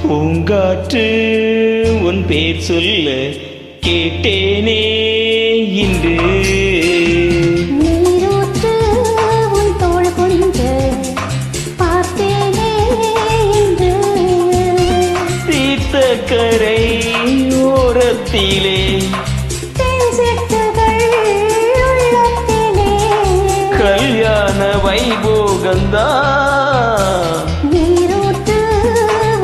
பூங்காற்று உன் பேர் சொல்ல கேட்டேனே இன்று. நீரூற்று உன் தோள் கொஞ்ச பார்த்தேனே இன்று. தீர்த்த கரை ஓரத்திலே தேன்சிட்டுகள் உள்ளத்திலே கல்யாண வைபோகந்தா. நீரூற்று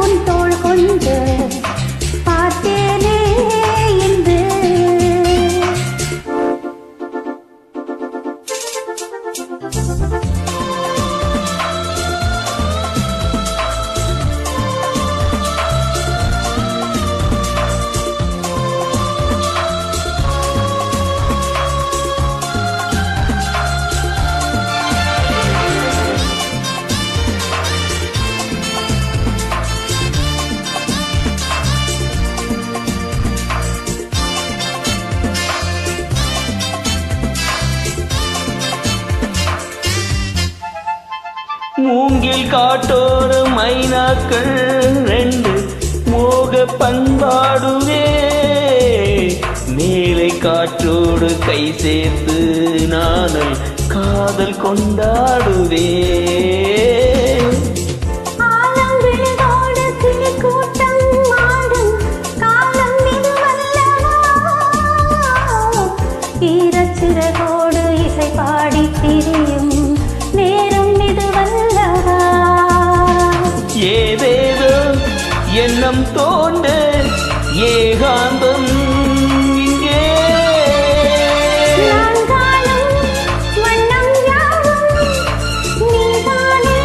உன் தோள் கொஞ்ச பார்த்தேனே இன்று. மூங்கில் காட்டோர மைனாக்கள் ரெண்டு மோக பண்பாடுவே. மேலை காற்றோடு கை சேர்த்து நானும் காதல் கொண்டாடுவே. ஈரச்சிறகோடு இசை பாடி திரியும் நேரம் இதுவல்லவா. ஏதேதோ எண்ணம் தோன்ற ஏகாந்தம் இங்கே. நான் காணும் வண்ணம் யாவும் நீதானே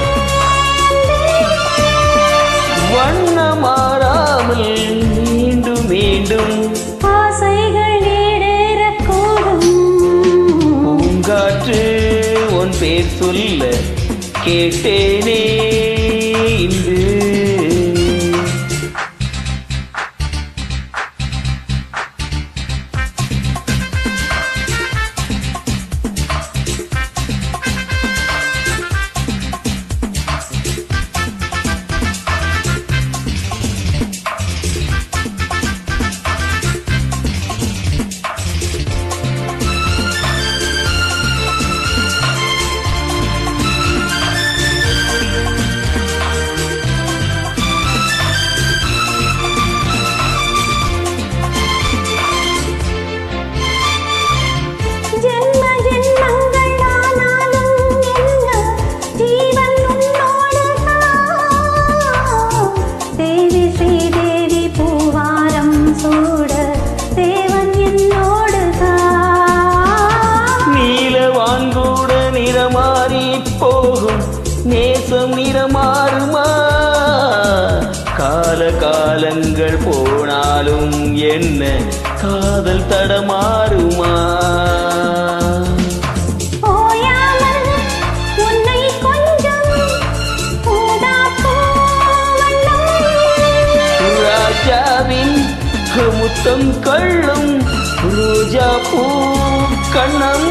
அன்பே. வண்ணம் மாறாமல் மீண்டும் மீண்டும் ஆசைகள் ஈடேறக்கூடும். பூங்காற்று உன் பேர் சொல்ல கேட்டேனே இன்று. ஜென்ம ஜென்மங்கள் ஆனாலும் என்ன ஜீவன் உன்னோடுதான். தேவி ஸ்ரீதேவி பூவாரம் சூட தேவன் என்னோடுதான். நீலவான் கூட நிறமாறி போகும் நேசம் நிறமாறுமா. கால காலங்கள் போனாலும் என்ன காதல் தடமாறுமா. ஓயாமல் உன்னை கொஞ்சம் ஊதாக்கும் வண்ணம். ராஜாவின் முத்தம் கள்ளும் ரோஜா பூ கண்ணம்.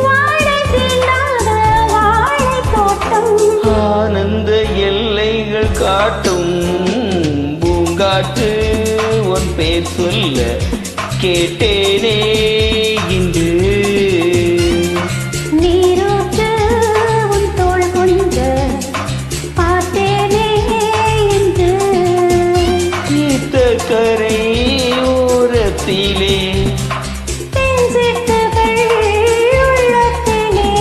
வாழை தீண்டாத வாழைத் தோட்டம். ஆனந்த எல்லைகள் காட்டும். பூங்காற்று உன் பேர் சொல்ல கேட்டேனே இன்று. நீரூற்று உன் தோள் கொஞ்ச பார்த்தேனே இன்று. தீர்த்த கரை ஓரத்திலே தேன்சிட்டுகள் உள்ளத்திலே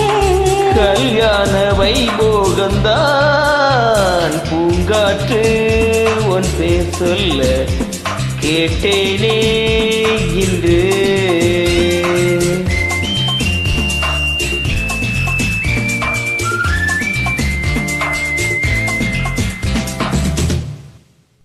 கல்யாண வைபோகந்தான். பூங்காற்று உன் பேர் சொல்ல கேட்டேனே இன்று.